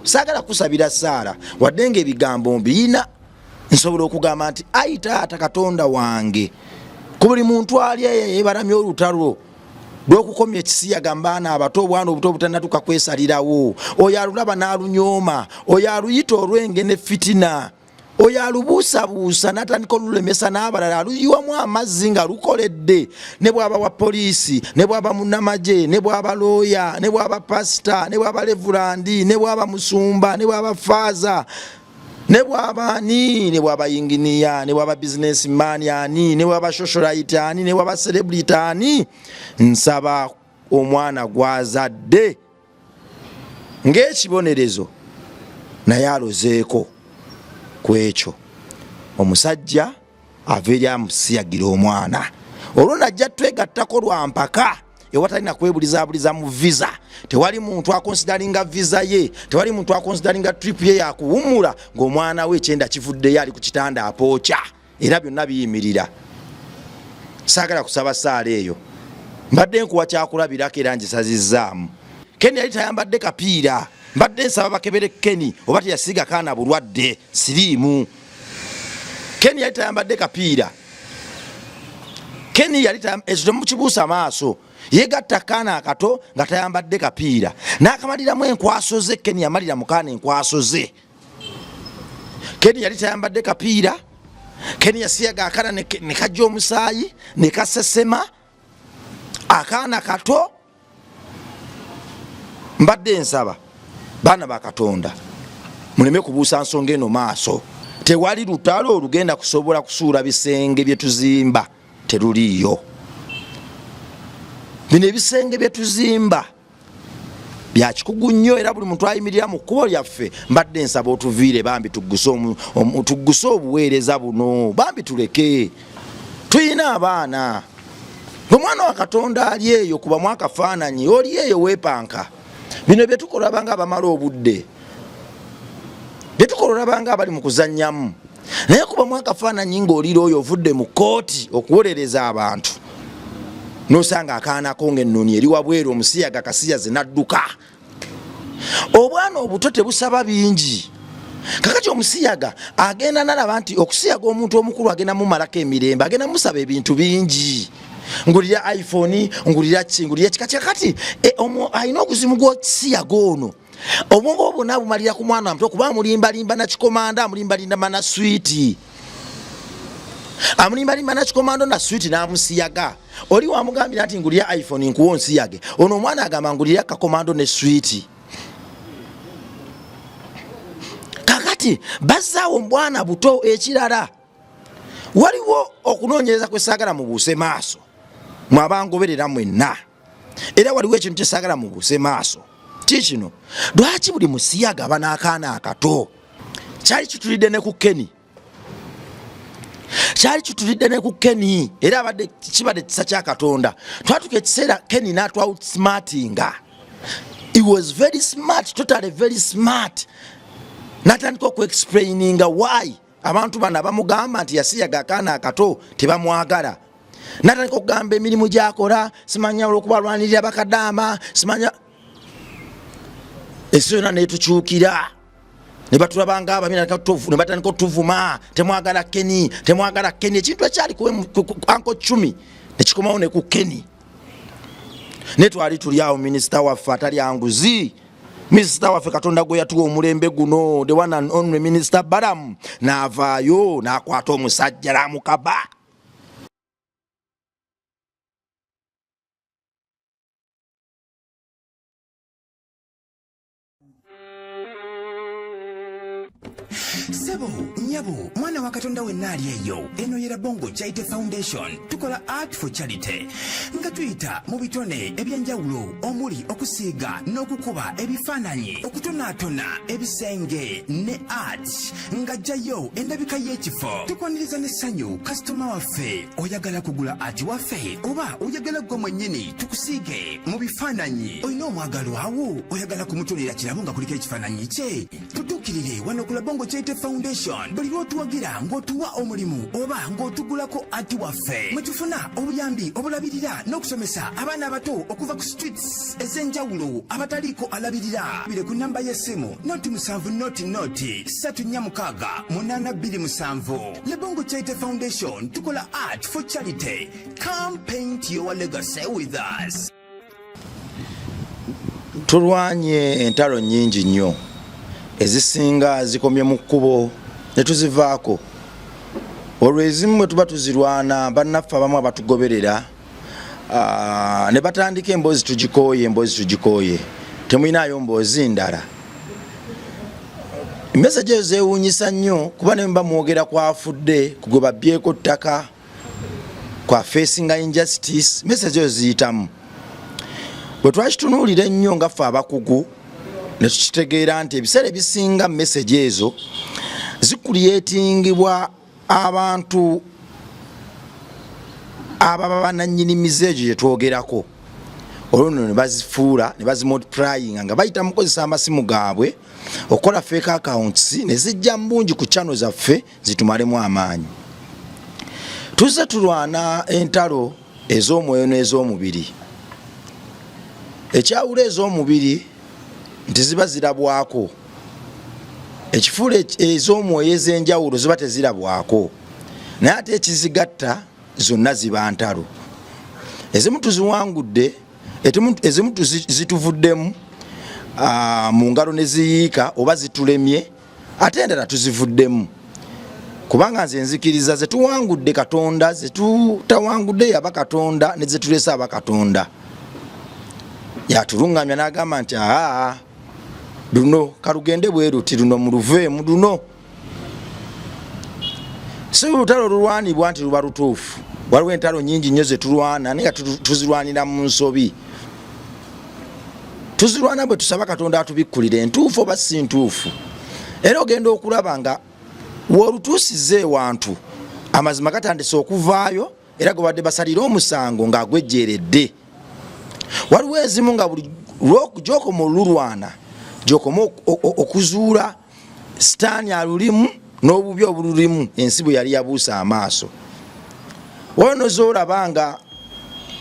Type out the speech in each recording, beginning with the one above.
Saagala kusabira Saara wadde ng'ebigambo mbiina nsobola okugamba nti ayi taata Katonda wange ku buli muntu ali yeebaramya olutalo lw'okukomya ekisiyaga mbaana abato obwana obuto obutannatuuka kwesalirawo oyo alulaba n'alunyooma oyo aluyita olwenge ne fitina oyo alubuusabuusa n'atandika olulemesa n'abalala aluyiwamu amazzi nga lukoledde ne bw'aba wa poliisi ne bw'aba munnamagye ne bw'aba looya ne bw'aba pasita ne bw'aba levulandi ne bw'aba musumba ne bw'aba faaza ne bw'aba ani ne bw'aba yinginiya ne bw'aba businessman ani ne bw'aba socialite ani ne bw'aba celebrity ani nsaba omwana gwazadde ng'ekibonerezo naye alozeeko ku ekyo omusajja ava eri amusiyagira omwana olwo najja twegattako lwa mpaka ewatalina kwebulizaabuliza mu visa tewali muntu akonsidaringa visa ye tewali muntu akonsidaringa trip ye yakuwumula ng'omwana we ekyenda kivuddeyo ali ku kitanda apookya era byonna biyimirira. Saagala kusaba Saara eyo mbadde nkuwa kyakulabirako era ngisazizzaamu. Keni yali tayambadde kapiira mbadde nsaba bakebere Keni oba teyasiiga kaana bulwadde siriimu. Keni yali tayambadde kapiira. Keni yali temukibuusa maaso yegatta kaana akato nga tayambadde kapiira n'akamaliramu enkwaso ze. Keni yamalira mu kaana enkwaso ze. Keni yali tayambadde kapiira. Keni yasiyaga akaana ne kajja omusaayi ne kasesema akaana kato. Mbadde nsaba baana ba Katonda muleme kubuusa nsonga eno maaso. Tewali lutalo olugenda kusobola kusuula bisenge bye tuzimba teruliiyo. Bino ebisenge bye tuzimba bya kikugu nnyo era buli muntu ayimirira mu kkubo lyaffe mbadde nsaba otuviire bambi tugguse obuweereza buno bambi tuleke. Tuyina abaana ng'omwana wa Katonda ali eyo kubamu akafaananyi oli eyo weepanka. Bino bye tukola banga abamala obudde bye tukola banga abali mu kuzannyamu naye kubamu akafaananyi ng'olira oyo ovudde mu kooti okuwolereza abantu n'osanga akaana ko ng'ennooni eri wabweru omusiyaga kasiyaze n'adduka. Obwana obuto tebusaba bingi. Kakati omusiyaga agenda n'alaba nti okusiyaga omuntu omukulu agenda mumalako emirembe agenda musaba ebintu bingi. Ngulira iPhone ngulira kika kati alina oguzimu gw'okusiyaga ono obwongo obwo nabumalira ku mwana muto kuba amulimbalimba na kikomanda amulimbalimba na switi amulimbalimba na kikomando na switi n'amusiyaga. Oli wamugambira nti ngulira iPhone nkuwo nsiyage ono omwana agamba ngulira kakomando ne switi. Kakati bazzaawo mbwana buto ekirala waliwo okunoonyereza kwe saagala mubuuse maaso mwabangoberera mwenna era waliwo ekintu kye saagala mubuuse maaso kikino lwaki buli musiyaga aba n'akaana akato. Kyali kitulidde ne ku Keni kyali kitulidde ne ku Keni era abadde kibadde kisa kya Katonda. Twatuka ekiseera Keni n'atwoutsmartinga. He was very smart, totally very smart. Natandika okuexplaininga why abantu bano abamugamba nti yasiyaga akaana akato tebamwagala. Natandika okugamba emirimu gy'akola simanya olw'okubalwanirira bakadaama simanya ensi yonna neetukyukira ne batulabanga ababi ne batandika otuvuma temwagala Keni temwagala Keni. Ekintu ekyali ku Uncle Chumi ne kikomawo ne ku Keni. Ne twali tuli awo minisita waffe atali anguzi minisita waffe Katonda gwe yatuwa omulembe guno the one and only Minister Balamu n'avaayo n'akwata omusajja n'amukaba. Sebo, nyabo, mwana wa Katonda wenna ali eyo. Eno yera Bongo Charity Foundation. Tukola art for charity. Nga tuyita mu bitone ebyenjawulo omuli okusiiga n'okukuba ebifaananyi okutonaatona ebisenge ne art nga jjayo endabika y'ekifo. Tukwaniriza n'essanyu kasitoma waffe oyagala kugula art waffe oba oyagala gwe mwennyini tukusiige mu bifaananyi. Olina omwagalo awo oyagala kumutonera kirabo nga kuliko ekifaananyi kye. Tutuukirire wano ku Bongo Charity Foundation buli lw'otuwagira ng'otuwa omulimu oba ng'otugulako ati waffe mwe tufuna obuyambi obulabirira n'okusomesa abaana abato okuva ku streets ez'enjawulo abataliiko alabirira bire ku nnamba y'essimu noti 7 noti 346 Lebongo Chaite Foundation tukola art for charity. Come paint your legacy with us. Tulwanye entalo nyingi nnyo ezisinga zikomye mu kkubo ne tuzivaako. Olwo ezimu bwe tuba tuzirwana bannaffe abamu abatugoberera ne batandika emboozi tugikooye temuyinaayo mboozi ndala. Message ezo zeewuunyisa nnyo kuba ne mba mwogera kwafudde kugwe babbyeko ttaka kwa facing injustice. Message ezo ziyitamu bwe twakitunuulira ennyo nga ffe abakugu ne tukitegeera nti ebiseera ebisinga message ezo zikulyetingibwa abantu ababa banannyini ezo gye twogerako. Olwo ne bazifuula ne bazimultiplying nga bayita mu kukozesa amasimu gaabwe okola fake accounts ne zijja mbungi ku channel zaffe zitumalemu amaanyi. Tuzze tulwana entalo ez'omwoyo n'ez'omubiri. Ekyawula ez'omubiri nti ziba zirabwako, ekifuula ez'omwoyo ez'enjawulo ziba tezirabwako, naye ate ekizigatta zonna ziba ntalo. Ezimu tuziwangudde, ezimu zituvuddemu mu ngalo ne ziyiika oba zitulemye, ate endala tuzivuddemu. Kubanga nze nzikiriza ze tuwangudde Katonda, ze tutawangudde yaba Katonda, ne ze tulesa aba Katonda. Yatulungamya n'agamba nti luno kalugende bwe luti, luno muluveemu luno. Si lutalo lulwanibwa nti luba lutuufu. Waliwo entalo nyingi nnyo ze tulwana naye nga tuzirwanira mu nsobi. Tuzirwana bwe tusaba Katonda atubikkulire entuufu oba si ntuufu. Era ogenda okulaba nga w'olutuusiza ewantu amazima gatandise okuvaayo era gwe badde basalira omusango ng'agwejjeeredde. Waliwo ezimu nga buli gy'okoma olulwana gy'okoma okuzuula sitaani alulimu n'obubi obululimu ensi bwe yali yabuusa amaaso. Wano z'olaba nga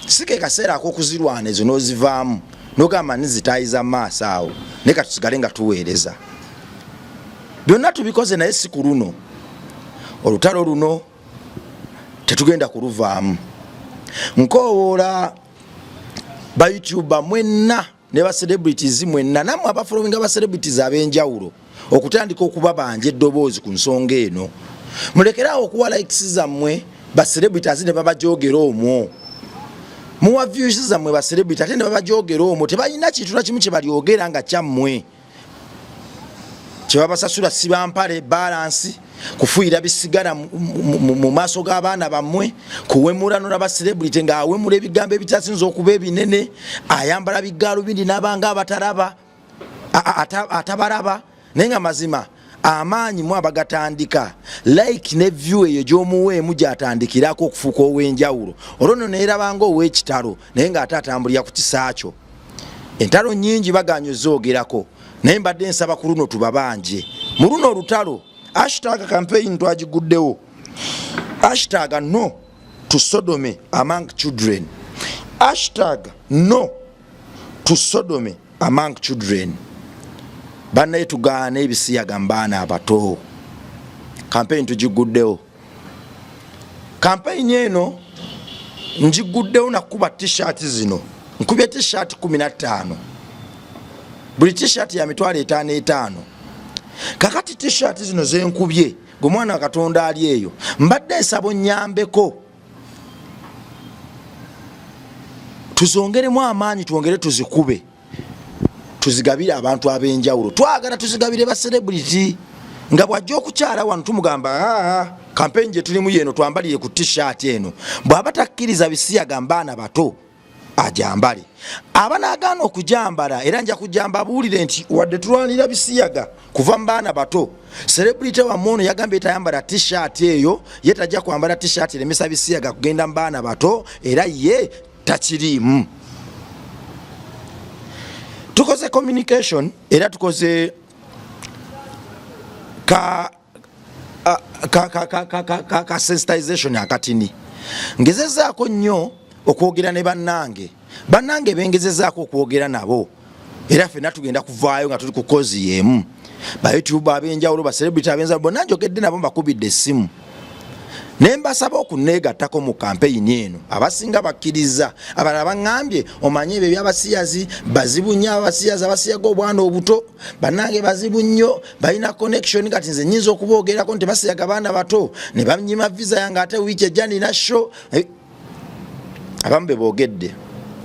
si ke kaseera ak'okuzirwana ezo n'ozivaamu n'ogamba nizitaayiza mu maaso awo naye ka tusigale nga tuweereza. Byonna tubikoze naye si ku luno. Olutalo luno tetugenda kuluvaamu. Nkoowoola ba YouTuber mwenna ne ba celebrities mwenna namwe abafollowinga ba celebrities ab'enjawulo okutandika okuba banja eddoboozi ku nsonga eno. Mulekerawo okuwa likes zammwe ba celebrities ne babajogera omwo. Muwa views zammwe ba celebrity ate ne babajogera omwo tebalina kintu na kimu kye balyogera nga kyammwe. Kye babasasula si bampale balance, kufuira bisigara mu maaso g'abaana bammwe, kuwemulano n'aba celebrity nga awemula ebigambo ebitasinza okuba ebinene, ayambala bigaalo bindi n'abanga abatalaba atabalaba naye nga mazima amaanyi mu abagatandika like ne view eyo gy'omuweemu gy'atandikirako okufuuka ow'enjawulo. Olwo nno neerabanga ow'ekitalo naye ng'ate atambulira ku kisaakyo. Entalo nnyingi baganya ozoogerako naye mbadde nsaba ku luno tubabanje. Mu luno olutalo hashtag campaign twagiguddewo. Hashtag no to sodomy among children. Hashtag no to sodomy among children. Bannaye tugaana ebisiyaga mu baana abato. Campaign tugiguddewo. Campaign eno njiguddewo nakuba t-shirt zino. Nkubye t-shirt 15. Buli t-shirt ya mitwalo 5. Kakati t-shirt zino zenkubye gwe mwana wa Katonda ali eyo mbadde nsaba nnyambeko tuzongeremu amaanyi twongere tuzikube tuzigabire abantu ab'enjawulo. Twagala tuzigabire ba celebrity nga bw'ajja okukyala wano tumugamba campaign gye tulimu yeno twambalire ku t-shirt eno. Bw'aba takkiriza bisiyaga mbaana bato ajambale. Abanagaana okujambala era nja kujamba buulire nti wadde tulwanira bisiyaga kuva mbaana bato. Celebrity wa mono yagambye tayambala t-shirt eyo, ye tajja kwambala t-shirt eremesa bisiyaga kugenda mbaana bato era ye takirimu. Tukoze communication era tukoze ka sensitization akatini ngezezaako nnyo okwogera ne bannange bengezezaako okwogera nabo era ffenna tugenda kuvaayo nga tuli ku kozi yeemu ba YouTube ab'enjawulo ba celebrity ab'enjawulo bonna njogedde nabo mbakubidde essimu ne mbasaba okuneegattako mu kampeyini eno abasinga bakkiriza abalala baŋŋambye omanye ebyo ebyabasiyazi bazibu nnyo abasiyazi abasiyaga obwana obuto bannange bazibu nnyo balina connection kati nze nnyinza okuboogerako nti basiyaga baana bato ne banyima visa yange ate wiiki ejja nina show abamu be boogedde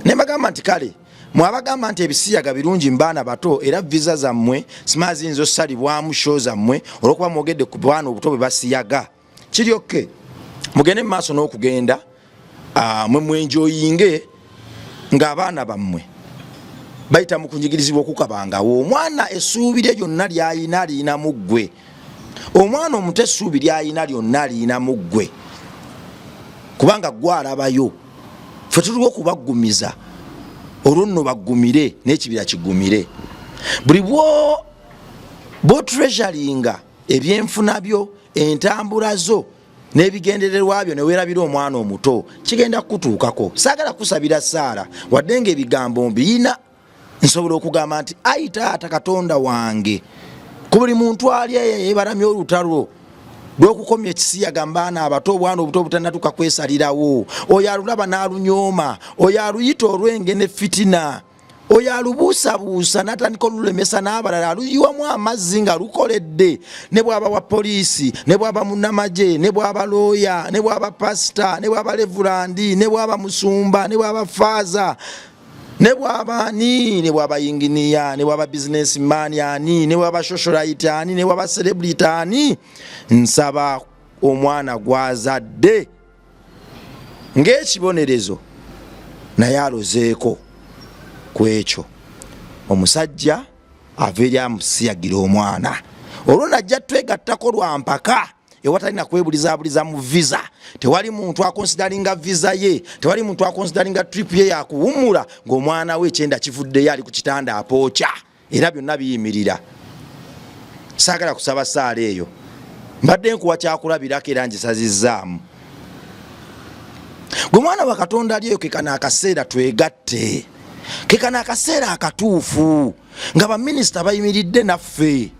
ne mbagamba nti kale mwabagamba nti ebisiyaga birungi mbaana bato era visa zammwe simaziyinza osalibwamu show zammwe olwokuba mwogedde ku bwana obuto bwe basiyaga kiryokke mugende maaso n'okugenda mwe mwenjoyinge ng'abaana bammwe bayita mu kunyigirizibwa okukabangawo omwana essuubi lye lyonna lyayina aliyina mu ggwe omwana omuto essuubi lyayina lyonna aliyina mu ggwe kubanga ggwe alabayo ffe tuliwo okubaggumiza olwo nno baggumire n'ekibira kigumire buli bw'otreasuringa ebyenfuna byo entambula zo n'ebigendererwa byo ne weerabira omwana omuto kigenda kutuukako saagala kusabira Saara wadde ng'ebigambo mbiyina nsobola okugamba nti ayi taata Katonda wange ku buli muntu ali eyo yeebaramya olutalo lw'okukomya ekisiyaga mbaana abato obwana obuto obutannatuuka kwesalirawo oyo alulaba n'alunyooma oyo aluyita olwenge ne fitina oyo alubuusabuusa n'atandika olulemesa n'abalala aluyiwamu amazzi nga lukoledde ne bw'aba wa poliisi ne bw'aba munnamagye ne bw'aba looya ne bw'aba pasita ne bw'aba levulandi ne bw'aba musumba ne bw'aba faaza ne bw'aba ani ne bw'aba yinginiya ne bw'aba businessman ani ne bw'aba socialite ani ne bw'aba celebrity ani nsaba omwana gwazadde ng'ekibonerezo naye alozeeko ku ekyo omusajja ava eri amusiyagira omwana olwo najja twegattako lwa mpaka ewatalina kwebulizaabuliza mu visa tewali muntu akonsidaringa visa ye tewali muntu akonsidaringa trip ye yakuwumula ng'omwana we ekyenda kivuddeyo ali ku kitanda apookya era byonna biyimirira saagala kusaba Saara eyo mbadde nkuwa kyakulabirako era ngisazizzaamu gwe mwana wa Katonda ali eyo kekana akaseera twegatte kekana akaseera akatuufu nga baminisita bayimiridde naffe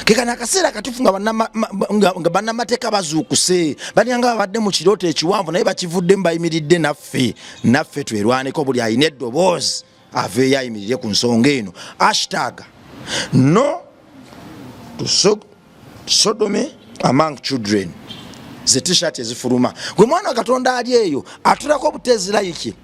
kekana akaseera akatuufu nga bannamateeka bazuukuse balyanga babadde mu kirooto ekiwanvu naye bakivuddemu bayimiridde naffe twerwaneko buli alina eddoboozi aveeyo ayimirire ku nsonga eno #no to sodomy among children ze t-shirt ezifuluma gwe mwana wa Katonda ali eyo atulako obutezirayiki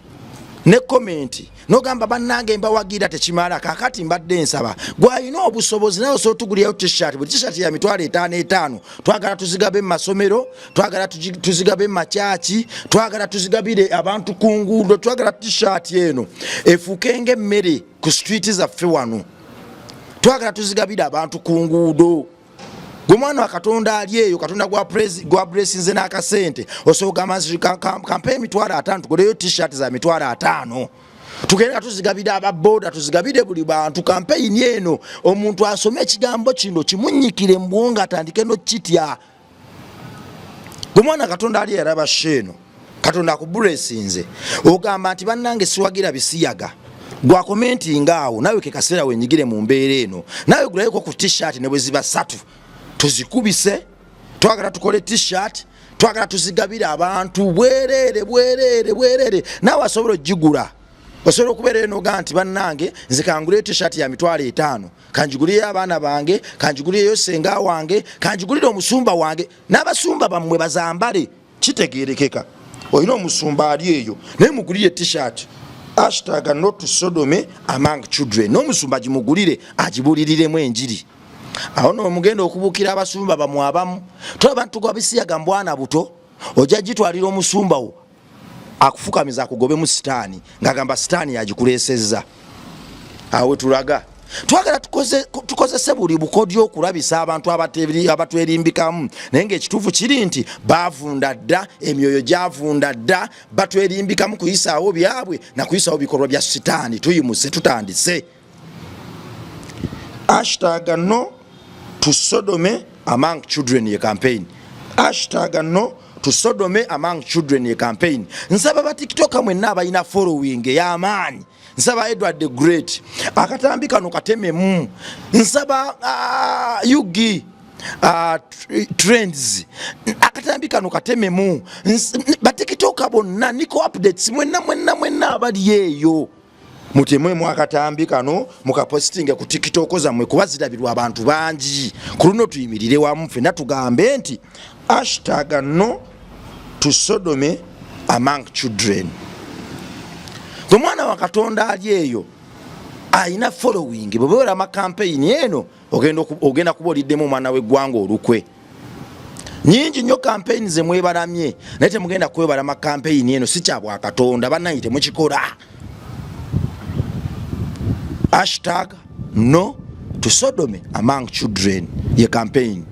ne komenti nogamba bannange mbawagira tekimala kakati mbadde nsaba gwalina obusobozi nawe osotugulyayo t-shirt buli t-shirt ya mitwalo 5 twagala tuzigabe mu masomero twagala tuzigabe mu makyaki twagala tuzigabire abantu ku nguudo twagala t-shirt eno efuuke ng'emmere ku street zaffe wano twagala tuzigabire abantu ku nguudo gwe mwana wa Katonda ali eyo Katonda gwa blessinze n'akasente osooka amazi kampe emitwalo 5 tukoleyo t-shirt za mitwalo 5 tugenda tuzigabire ababoda tuzigabire buli bantu kampeyini eno omuntu asome ekigambo kino kimunyikire mu bwongo atandike no kitya gwe mwana Katonda ali yaraba sheeno Katonda akublessinze ogamba nti bannange siwagira bisiyaga gwa komenti ngaawo nawe ke kaseera wenyigire mu mbeera eno nawe gulayeko ku t-shirt ne bwe ziba 3 tuzikubise twagala tukole t-shirt twagala tuzigabire abantu bwerere nawe asobola ogigula osobola okubeera eno ga nti bannange nze kangulire t-shirt ya mitwalo 5 kanjigulire abaana bange kanjigulireyo senga wange kanjigulire omusumba wange n'abasumba bammwe bazambale kitegeerekeka olina omusumba ali eyo naye mugulire t-shirt #not to sodomy among children n'omusumba gimugulire agibuliriremu enjiri awo no mugenda okubuukira abasumba bamu abamu abantu gwabisiyaga mbwana buto ojja gitwalira omusumba wo akufukamiza akugobe mu sitaani ngagamba sitaani yagikuleesezza awo tulaga twagala tukozese buli bukodyo okulabisa abantu abatwerimbikamu naye ng'ekituufu kiri nti baavunda dda emyoyo gyavunda dda batwerimbikamu kuyisaawo byabwe na kuyisaawo bikolwa bya sitaani tuyimuse tutandise #no to sodomy among children ye campaign #no to Sodome among children ye campaign. Nsaba ba TikTok mwenna abalina following y'amaanyi. Nsaba Edward the Great akatambika no kateme nsaba Yugi trends akatambika no kateme ba TikTok bonna niko updates mwenna abali yeyo mutemwe mwakatambika no mukapostinga ku TikTok zamwe kubazirabirwa abantu bangi kuluno tuyimirire wamu fena tugambe nti #no to Sodome among children. Omwana wa Katonda ali eyo ayina following bwebera ma campaign eno ogenda kuboliddemu omwana w'eggwanga olukwe nyingi nnyo campaign ze mwebalamye naye temugenda kwebala ma campaign eno si kya bwa Katonda bannayite mukikola. #no to Sodome among children ye campaign.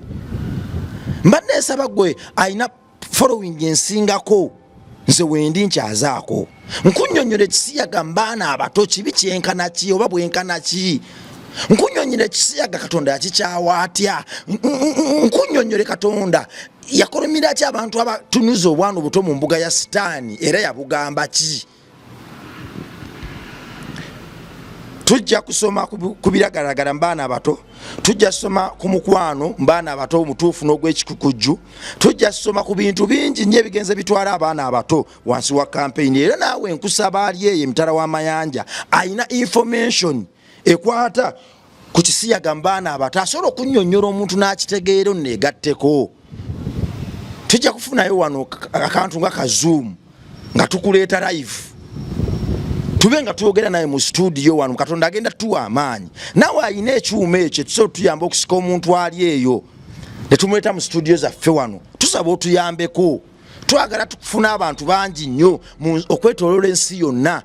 Mbadde nsaba gwe ayina following ensingako nze wendi nkyazaako nkunyonyole kisiyaga mbaana abato kibi kyenkana ki oba bwenkana ki nkunyonyole kisiyaga Katonda yakikyawa atya nkunyonyole Katonda yakolomera ki abantu abatunuza obwana obuto mu mbuga ya sitaani era yabugamba ki. Tujja kusoma kubiragaragara mbaana abato, tujja soma ku mukwano mbaana abato omutuufu n'ogw'ekikukujju, tujja soma ku bintu bingi nnyo ebigenze bitwala abaana abato wansi wa campaign. Era naawe nkusaba ali eyo emitala w'amayanja ayina information ekwata ku kisiyaga mbaana abato asobola okunnyonnyola omuntu n'akitegeera neegatteko. Tujja kufunayo wano akantu nga kazoom nga tukuleeta live tubenga tuogera naye mu studio wano Katonda agenda tuwa amaanyi nawe ayina ekyuma ekyo tuso tuyamba okusika omuntu ali eyo ne tumuleta mu studio zaffe wano tusaba otuyambeko. Twagala tukufuna abantu bangi nnyo okwetoloola ensi yonna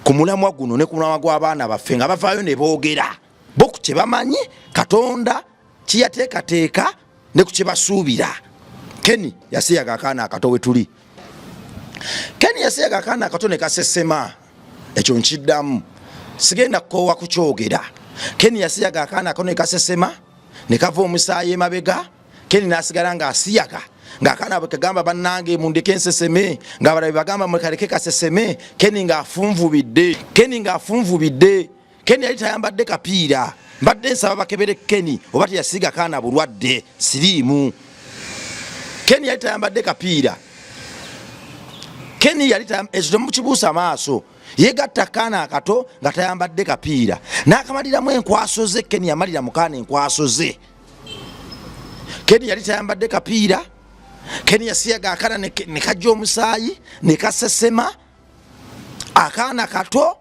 ku mulamwa guno ne ku mulamwa gw'abaana baffe nga bavaayo ne boogera bo ku kye bamanyi Katonda kiyateekateeka ne ku kye basuubira. Keni yasiyaga akaana akato we tuli. Keni yasiyaga akaana akato ne kasesema ekyo nkiddamu sigenda kukoowa kukyogera. Keni yasiyaga akaana akato ne kasesema ne kava omusaayi emabega. Keni n'asigala ng'asiyaga ng'akaana bakagamba bannange mundeke enseseme ng'abalala bagamba mukaleke kaseseme. Keni ng'afunvubidde. Keni yali tayambadde kapiira. Mbadde nsaba bakebere Keni oba teyasiga kaana bulwadde siriimu. Keni yali tayambadde kapiira. Keni yali ekyo mukibuusa maaso yegatta kaana akato nga tayambadde kapiira n'akamaliramu enkwaso ze. Keni yamalira mu kaana enkwaso ze. Keni yali tayambadde kapiira. Keni yasiyaga akaana ne kajja omusaayi ne kasesema. Akaana kato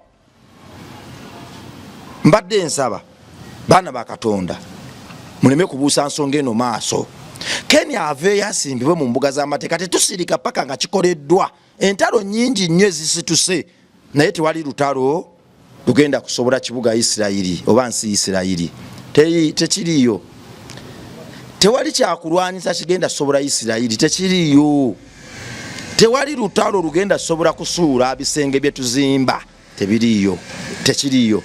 mbadde nsaba baana ba Katonda muleme kubuusa nsonga eno maaso. Keni aveeyo asimbibwe mu mbuga z'amateeka tetusirika paka nga kikoleddwa. Entalo nnyingi nnyo ezisituse naye tewali lutalo lugenda kusobola kibuga Isirayiri oba nsi Isirayiri. Tekiriyo. Tewali kyakulwanyisa kigenda sobola Isirayiri tekiriyo. Tewali lutalo lugenda sobola kusuula bisenge bye tuzimba tebiriyo. Tekiriyo.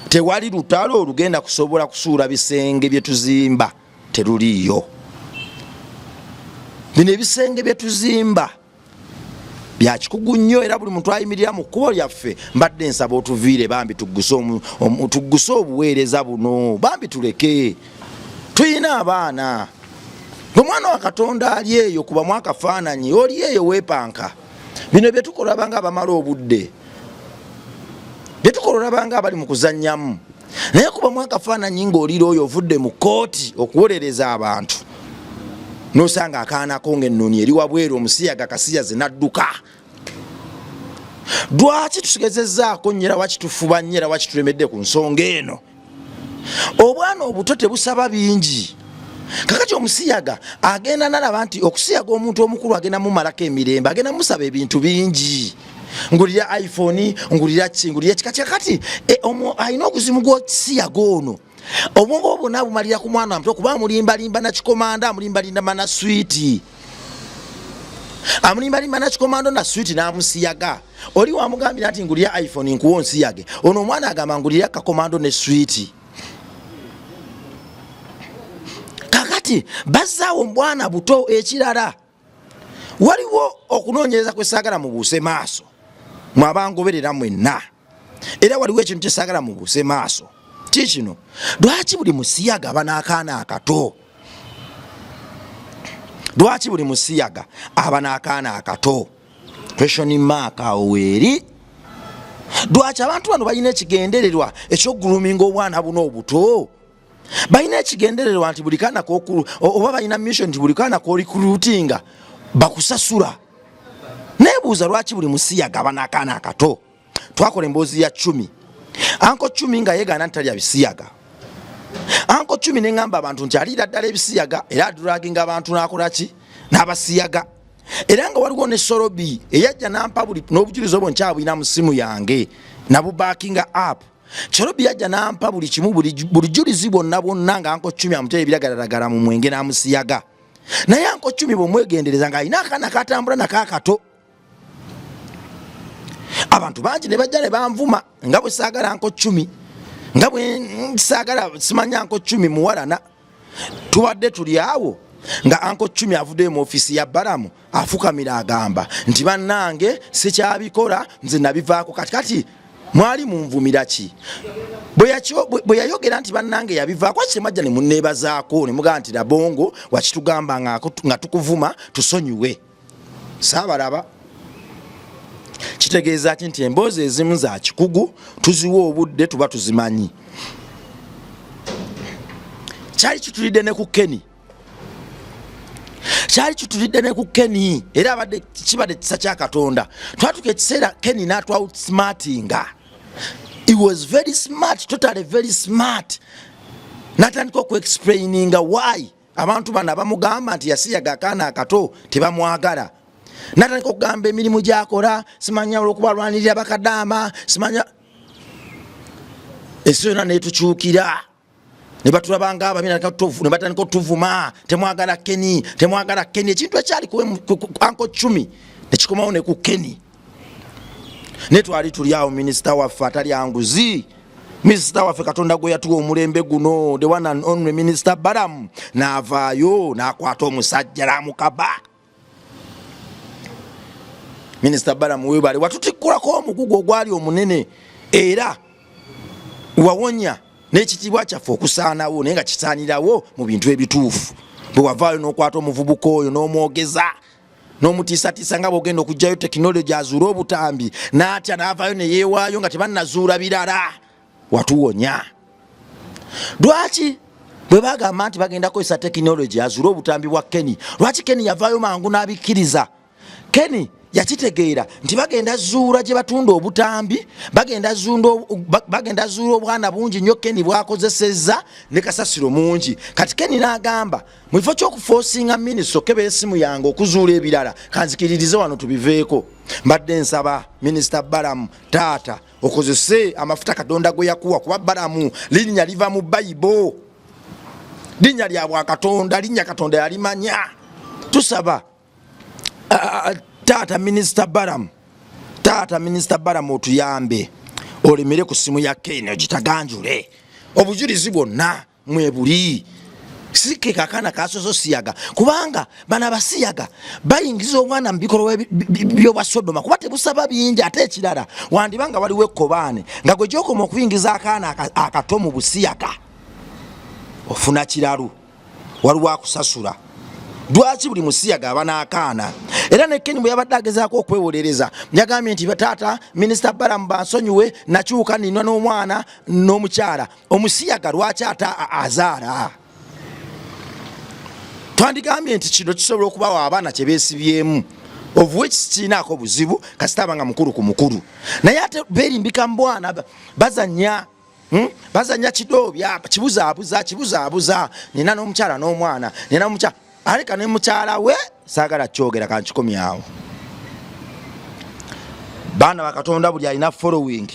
Tewali lutalo lugenda kusobola kusuula bisenge bye tuzimba teruliyo. Bino ebisenge bye tuzimba bya kikugu nnyo era buli muntu ayimirira mu kkubo lyaffe mbadde nsaba otuviire bambi tugguse obuweereza buno bambi tuleke. Tuyina abaana. Omwana wa Katonda ali eyo kuba mwakafaananyi oli eyo weepanka. Bino bye tukola banga abamala obudde. Bye tukola banga abali mu kuzannyamu. Naye kuba mwakafaananyi ng'olira oyo ovudde mu kooti okuwolereza abantu. Nosanga akaana konge ennoni eri wabweru omusiyaga kasiyaze n'adduka. Lwaki tusigazezzaako nnyera wakitufuba nnyera wakitulemedde ku nsonga eno? Obwana obuto tebusaba bingi. Kakati omusiyaga agenda nalaba nti okusiyaga omuntu omukulu agenda mumalako emirembe agenda musaba ebintu bingi. Ngulira iPhone, ngulira kika kati ayina oguzimu gw'okusiyaga ono. Obwongo obwo nabumalira ku mwana muto kuba amulimbalimba na kikomanda amulimbalimba na sweeti. Amulimbalimba na kikomando na sweeti n'amusiyaga. Oli wamugambira nti ngulira iPhone nkuwo nsiyage. Ono omwana agamba ngulira kakomando ne sweeti. Kakati kakati bazaawo mwana buto ekirala waliwo okunoonyereza kwesagala mubuuse maaso mwabangoberera mwenna era waliwo ekintu kyesagala mubuuse maaso kikino lwaki buli musiyaga aba n'akaana akato lwaki buli musiyaga aba n'akaana akato question mark awo weeri lwaki abantu bano balina ekigendererwa ekyokuguluminga obwana buno obuto balina ekigendererwa nti buli kaana oba balina mission nti buli kaana korecruitinga bakusasula nebuuza lwaki buli musiyaga aba n'akaana akato twakola emboozi ya 10 anko 10 nga yegaana ntalya bisiyaga anko 10 neŋŋamba abantu nti aliira ddala ebisiyaga era aduraginga abantu n'akolaki n'abasiyaga era nga waliwo ne sorobi eyajja nampa buli n'obujulizi obwo nkyabwina mu simu yange nabubakinga app sorobi yajja nampa buli kimu buli julizi bwonna nga anko 10 amutera ebiragalalagala mu mwenge n'amusiyaga naye anko 10 bwemwegendereza nga alina akaana katambula nako akato abantu bangi ne bajja ne banvuma nga bwe saagala anko 10 nga bwe saagala simanya anko 10 muwalana tubadde tuli awo nga anko 10 avudde mu ofisi ya Balamu afukamira agamba nti bannange sikyabikola nze nabivaako kati mwali munvumira ki bwe yayogera nti bannange yabivaako kimajja ne munneebazaako ne mugamba nti labongo wakitugamba nga tukuvuma tusonyiwe saabalaba kitegeeza nti emboozi ezimu za kikugu tuziwa obudde tuba tuzimanyi kyali kitulidde ne ku Keni era abadde kibadde kisa kya Katonda twatuka ekiseera Keni n'atwa outsmartinga. He was very smart, totally very smart. Natandika okuexplaininga why abantu bano abamugamba nti yasiyaga akaana akato tebamwagala. Natandika okugamba emirimu gy'akola simanya olw'okubalwanirira bakadaama simanya esiyona netukyukira ne batulabanga abamina ne batandika otuvuma temwagala Keni ekintu ekyali ku anko 10 nekikomawo ne ku Keni ne twali tuli awo minisita waffe atali anguzi minisita waffe Katonda gwe yatuwa omulembe guno the one and only Minister Balamu n'avaayo n'akwata omusajja n'amukaba. Minister Balamu webale watutikkulako omugugu ogwali omunene era wawonya n'ekitiibwa kyaffe okusaanawo naye nga kisaanirawo mu bintu ebituufu bwe wavaayo n'okwata omuvubuka oyo n'omwogeza n'omutiisatiisa nga bw'ogenda okugjayo tekinologi azuula obutambi n'atya n'avaayo ne yeewaayo nga tebannazuula birala watuwonya. Lwaki bwe bagamba nti bagenda kukozesa tekinologi azuula obutambi bwa Keni lwaki Keni yavaayo mangu n'abikkiriza? Keni yakitegeera nti bagenda zuula gye batunda obutambi bagenda zuula obwana bungi nnyo Keni bwakozesezza ne kasasiro mungi. Kati Keni n'agamba mu kifo ky'okufoosinga minisito kebe esimu yange okuzuula ebirala kanzikiririze wano tubiveeko. Mbadde nsaba Minisita Balamu taata okozese amafuta Katonda gwe yakuwa kuba Balamu linnya liva mu Bayibo, linnya lya Bwakatonda, linnya Katonda yalimanya. Tusaba Tata Minister Balamu otuyambe olemere ku simu ya Keni ogitaganjule obujulizi bwonna mwebuli sike kakana kasoso siyaga kubanga bana basiyaga bayingiza obwana mu bikolwa by'obwa Sodoma kuba tebusaba bingi ate ekirala wandibanga waliwo ekkobaane nga gwe gyokoma okuyingiza akaana akato mu busiyaga ofuna kiralu waliwo akusasula. Lwaki buli musiyaga aba n'akaana? Era ne Keni bwe yabadde agezaako okwewolereza yagambye nti taata Minisita Balamu bansonyiwe nakyuka nina n'omwana n'omukyala. Omusiyaga lwaki ata azaala? Twandigambye nti kino kisobola okubawa abaana kye beesibyemu of which kinaako buzibu kasita abanga mukulu ku mukulu naye ate beerimbika mu bwana bazanya kidoobya kibuzaabuza nina n'omukyala n'omwana nina omukyala aleka ne mukyala we saagala kyogera kankikomyawo. Baana ba Katonda buli alina following,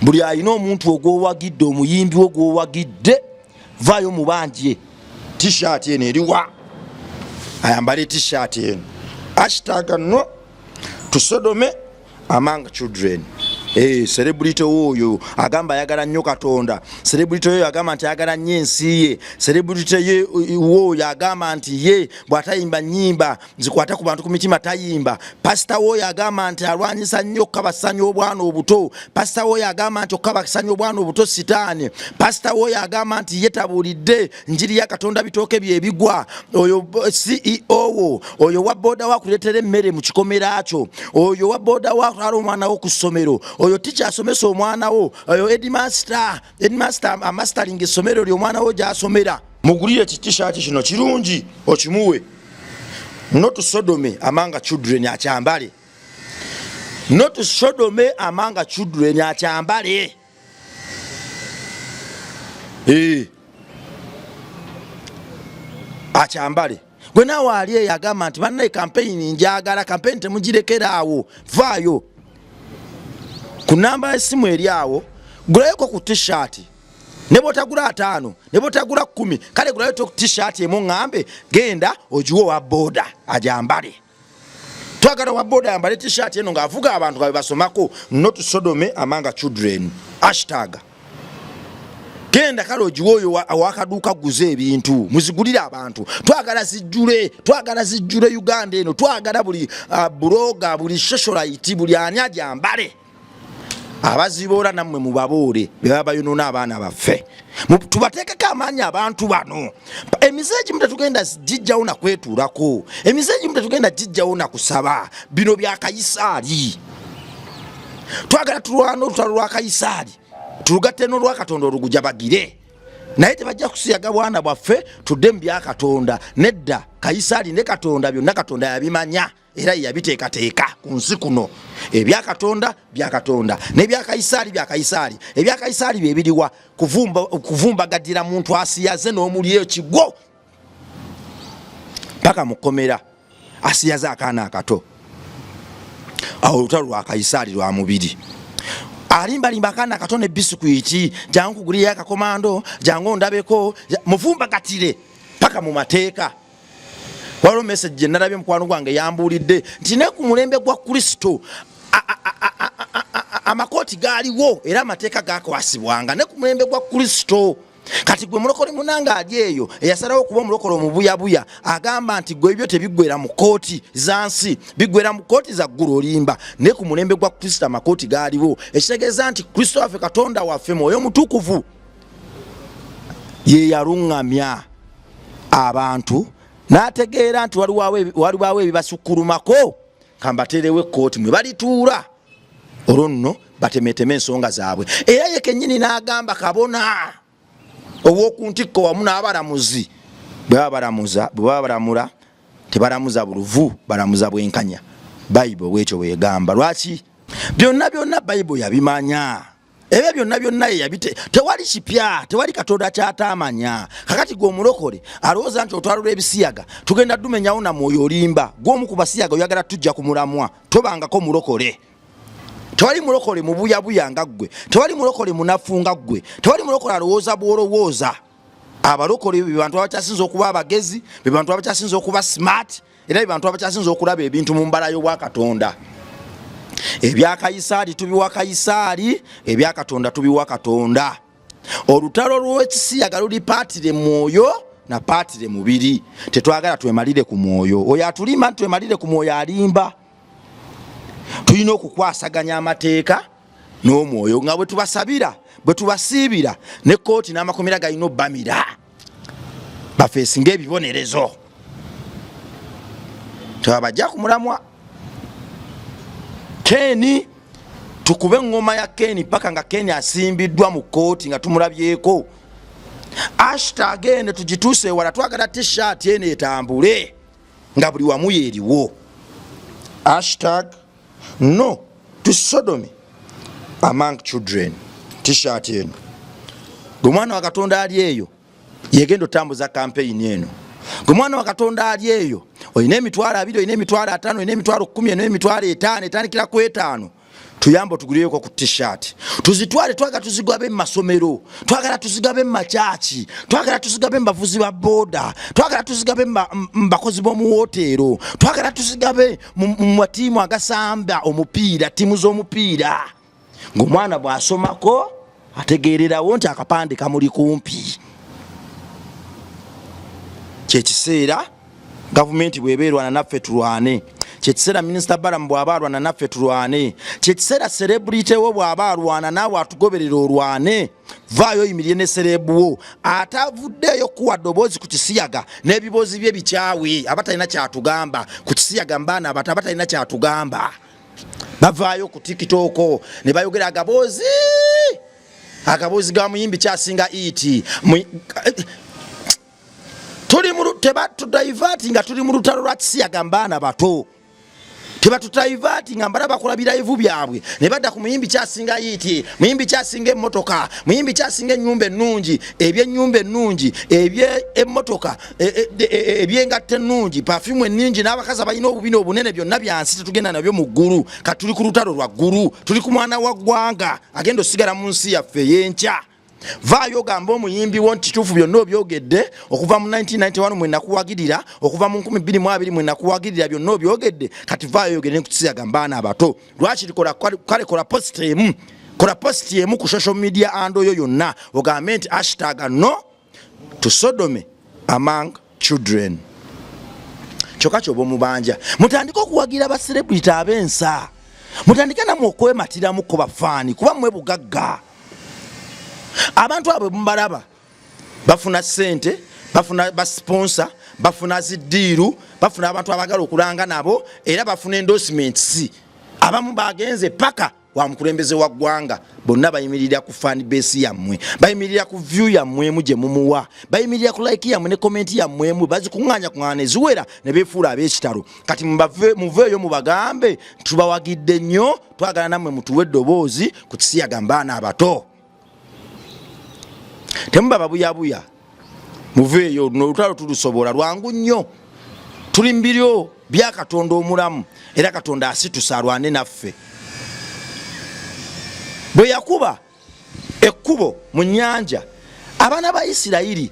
buli alina omuntu ogwowagidde omuyimbi ogwowagidde vaayo mubanje t-shirt eno eriwa ayambale t-shirt eno #no to Sodome among children celebrity oyo agamba ayagala nnyo Katonda, celebrity oyo agamba nti ayagala nnyo ensi ye, celebrity ye oyo agamba nti ye bw'atayimba nnyimba zikwata ku bantu ku mitima tayimba, pastor oyo agamba nti alwanyisa nnyo okukabasanya obwana obuto, pastor oyo agamba nti okukabasanya obwana obuto sitaani, pastor oyo agamba nti ye tabuulidde njiri ya Katonda bitooke bye bigwa, oyo CEO oyo wa boda wa kuleetera emmere mu kikomera kyo, oyo wa boda wa kutwala omwana wo ku ssomero, oyo ticha asomesa omwana wo, oyo headmaster amastering essomero ly'omwana wo gy'asomera. Mugulire t-shirt kino kirungi okimuwe. Not Sodome among children akyambale. Not Sodome among children akyambale. Akyambale. Gwe nawe ali yagamba nti bannaye campaign njagala, campaign temugirekeraawo, vaayo ku namba y'essimu eri awo, gulayo ku t-shirt ne botagula 5 ne botagula 10, kale gulayo ku t-shirt emu ngambe genda ojiwo wa boda ajambale. Twagala wa boda yambale t-shirt eno ng'avuga abantu nga basomako not Sodome among children hashtag. Genda kale ojiwo oyo wakaduuka guze ebintu muzigulire abantu, twagala zijjule Uganda eno, twagala buli blogger, buli socialite, buli ani ajambale. Abazibola nammwe mubaboole beba bayonona abaana baffe, tubateekeko amaanyi abantu bano. Emiseegi mutatugenda jijjawo na kwetuulako, emiseegi mutatugenda jijjawo na kusaba, bino bya Kayisaali. Twagala tulwana olutalo lwa Kayisaali tulugatte n'olwa Katonda olugujabagire, naye tebajja kusiyaga bwana bwaffe tudde mu bya Katonda. Nedda, Kayisaali ne Katonda byonna Katonda yabimanya era yabiteekateeka ku nsi kuno. Ebya Katonda bya Katonda, n'ebya Kayisaali bya Kayisaali. Ebya Kayisaali bye biriwa kuvumbagadira muntu asiyaze n'omuli eyo kigo paka mukomera asiyaze akaana akato. Awo olutalo lwa Kayisaali lwa mubiri. Alimbalimba akaana akato ne bisikuiti, jangu kugulira akakomando, jangu ndabeko, muvumbagatire paka mu mateeka. Waliwo message gye nalabye mukwano gwange yambuulidde nti ne ku mulembe gwa Kristo amakooti gaaliwo era amateeka gakwasibwanga ne ku mulembe gwa Kristo. Kati gwe mulokole munanga ali eyo eyasalawo okuba omulokole omubuyabuya agamba nti gwe ebyo tebiggwera mu kooti za nsi, biggwera mu kooti za ggulu olimba. Ne ku mulembe gwa Kristo amakooti gaaliwo, ekitegeeza nti Kristo waffe Katonda waffe Mwoyo Mutukuvu ye yaluŋŋamya abantu n'ategeera nti waliwo ebibasukkulumako kambaterewo ekkooti mwe balituula olwo nno batemeteme ensonga zaabwe. Era ye kennyini n'agamba kabona ow'okuntikko wamu n'abalamuzi bwe baba balamula tebalamuza buluvu, balamuza bwenkanya. Bayibuli bwekyo bwegamba. Lwaki? Byonna Bayibuli yabimanya. Ebyo byonna yabite, tewali kipya, tewali Katonda kyatamanya. Kakati gwe omulokole alowooza nti otwalula ebisiyaga tugenda dumenyawo na mwoyo olimba, gw'omu ku basiyaga oyagala tujja kumulamwa, tobangako mulokole. Tewali mulokole mubuyabuya nga ggwe, tewali mulokole munafu nga ggwe, tewali mulokole alowooza bw'olowooza. Abalokole be bantu abakyasinza okuba abagezi, be bantu abakyasinza okuba smart, era be bantu abakyasinza okulaba ebintu mu mbala y'obwa Katonda. Ebya Kayisaali tubiwa Kayisaali, ebya Katonda tubiwa Katonda. Olutalo lw'ekisiyaga luli paatire mwoyo na paatire mubiri. Tetwagala twemalire ku mwoyo. Oyo atulima twemalire ku mwoyo alimba. Tulina okukwasaganya amateeka n'omwoyo nga bwe tubasabira, bwe tubasiibira ne kkooti n'amakomera galina obbamira bafeesinga ebibonerezo. Tebajja kumulamwa Keni, tukube ngoma ya Keni paka nga Keni asimbiddwa mu kkooti nga tumulabyeko. Hashtag ene tugituuse wala, twagala t-shirt ene etambule nga buli wamu yeeriwo. Hashtag no to sodomy among children. T-shirt eno gwe mwana wa Katonda ali eyo yegenda otambuza campaign eno. Gwe mwana wa Katonda ali eyo oyina emitwalo 2, oyina emitwalo 5, oyina emitwalo 10, oyina emitwalo 5, etandikira ku 5. Tuyambo tugulireko ku t-shirt. Tuzitwale, twagala tuzigabe mu masomero, twagala tuzigabe mu machachi, twagala tuzigabe mu bavuzi ba boda, twagala tuzigabe mu bakozi b'omu hoteero, twagala tuzigabe mu matiimu agasamba omupiira, tiimu z'omupiira. ng'omwana bw'asomako ategeererawo nti akapande kamuli kumpi. Kyekiseera gavumenti bw'ebeerwana naffe tulwane. Kyekiseera minisita Balamu bw'aba alwana naffe tulwane. Kyekiseera celebrity wo bw'aba alwana naawe atugoberera olwane. Vaayo oyimirire ne serebuwo atavuddeyo kuwa ddoboozi ku kisiyaga n'ebiboozi bye bikyawe abatalina kyatugamba ku kisiyaga mbaana abato abatalina kyatugamba. Bavaayo ku TikTok ne bayogera agaboozi ga muyimbi kyasinga iti tuli mu tebatudaivatinga tuli mu lutalo lwa kisiyaga mbaana bato. Tebatutaivatinga mbala bakola biraivu byabwe ne badda ku muyimbi kyasinga iti muyimbi kyasinga emmotoka muyimbi kyasinga ennyumba ennungi eby'ennyumba ennungi eby'emmotoka eby'engatta ennungi pafumu ennungi n'abakazi abalina obubina obunene byonna byansi tetugenda nabyo mu ggulu kati tuli ku lutalo lwa ggulu tuli ku mwana wa ggwanga agenda osigala mu nsi yaffe ey'enkya. Vaayo gamba omuyimbi wo nti kituufu byonna obyogedde okuva mu 1991 mwe nakuwagirira okuva mu 2020 mwe nakuwagirira byonna obyogedde kati vaayo oyogedde ku kisiyaga mbaana abato. Lwaki kale kola post emu kola post emu ku social media ando yo yonna ogambe nti #no to sodomy among children. Kyokka kyoba omubanja mutandika okuwagira ba celebrity ab'ensa mutandika namwe okwematiramuko bafaani kuba mmwe bugagga. Abantu abo mbalaba bafuna sente bafuna basponsa bafuna zidiru bafuna abantu abagala okulanga nabo era bafuna endorsements. Abamu bagenze paka wa mukulembeze wa ggwanga bonna bayimirira ku fan base yammwe bayimirira ku view yammwe muje mumuwa bayimirira ku like yammwe ne comment yammwe bazikuŋŋaanya kuŋŋaana eziwera ne beefuula ab'ekitalo. Kati muveeyo mubagambe tubawagidde nnyo twagala nammwe mutuwe eddoboozi ku kisiyaga mbaana abato. Temuba babuyabuya muveeyo n'olutalo tulusobola lwangu nnyo tuli mbiryo bya Katonda omulamu era Katonda asitusa alwane naffe. Bwe yakuba ekkubo mu nnyanja abaana ba Isirayiri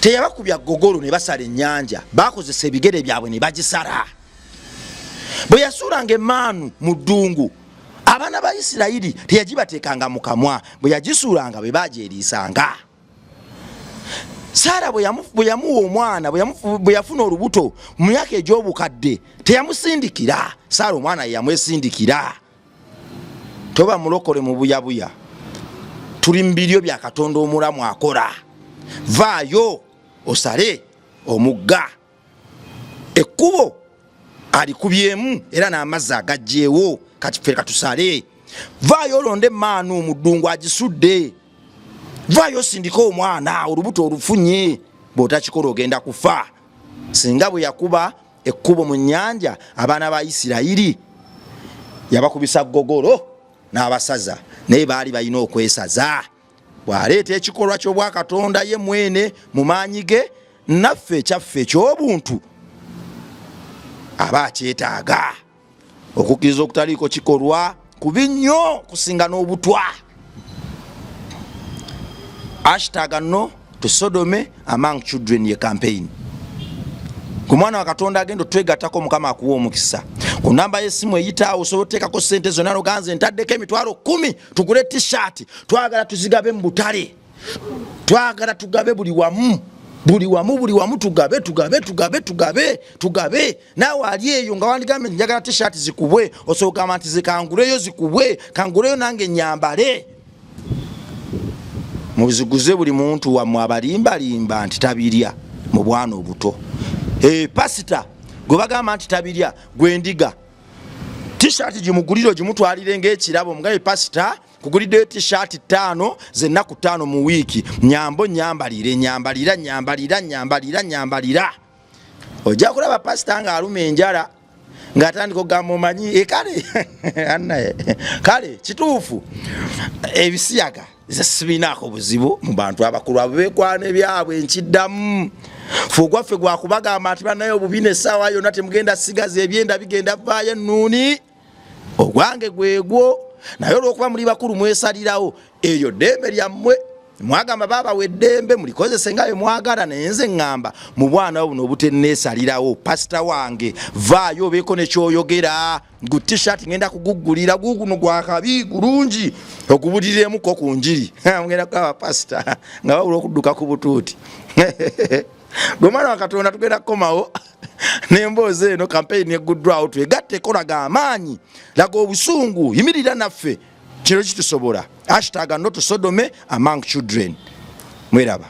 teyabakubya gogolo ne basala ennyanja bakozesa ebigere byabwe ne bagisala. Bwe yasuulanga emmaanu mu ddungu abaana ba Isirayiri teyagibateekanga mu kamwa bwe yagisuulanga bwe bagyeriisanga. Saara bwe yamuwa omwana bwe yafuna olubuto mu myaka egy'obukadde teyamusindikira. Saara omwana ye yamwesindikira. Toba mulokole mu buyabuya tuli mu biryo bya Katonda omulamu akola. Vaayo osale omugga ekkubo alikubyemu era n'amazzi agajjeewo kati ffe katusale. Vaayo olonde emmaanu mu ddungu agisudde. Vaayo osindika omwana olubuto olufunye bw'otakikola ogenda kufa. Singa bwe yakuba ekkubo mu nnyanja abaana ba Isirayiri yabakubisa gogolo n'abasaza naye baali balina okwesaza. Bw'aleeta ekikolwa ky'obwa Katonda ye mwene mu maanyi ge naffe ekyaffe eky'obuntu aba akyetaaga. Okukkiriza okutaliiko kikolwa kubi nnyo kusinga n'obutwa. #no to sodomy among children ye campaign. Ku mwana wa Katonda agenda otwegattako Mukama akuwa omukisa. Ku namba y'essimu eyitaawo osobola oteekako ssente zonna noganze ntaddeko emitwalo 10 tugule t-shirt twagala tuzigabe mu butale twagala tugabe buli wamu tugabe naawe ali eyo nga wandigambe njagala t-shirt zikubwe osobola gamba nti zikanguleyo zikubwe kanguleyo nange nyambale. Muziguze buli muntu wammwe abalimbalimba nti tabirya mu bwana obuto. Pasita gwe bagamba nti tabirya gwendiga t-shirt gimuguliro gimutwalire ng'ekirabo mugabe pasita kuguliddeyo t-shirt 5 z'ennaku 5 mu wiiki nyambalira. Ojja kulaba pasita ng'aluma enjala ng'atandika okugamba omanyi kale annaye kale kituufu ebisiyaga sibinaako buzibu mu bantu abakulu abo beekwana ebyabwe nkiddamu. Fugwaffe gwakubagamba nti banaye obubina essaawa yonna temugenda sigaza ebyenda bigenda vaayo ennuuni ogwange gwegwo naye olw'okuba muli bakulu mwesalirawo eyo ddembe lyammwe mwagamba baba weddembe mulikozese ngayo mwagala naye nze ngamba mu bwana buno obutenneesalirawo pasita wange vaayo obeeko ne kyoyogera gu t-shirt ngenda kuguggulira guguno gwakabi gulungi okubuliriremuko ku njiri mugenda kukaba pasita nga wabula okudduka ku butuuti gwe mwana wa Katonda tugenda kukomawo n'emboozi eno campaign egguddwawo twegatteko laga amaanyi laga obusungu yimirira naffe kino kitusobola #NotSodome among children. Mweraba.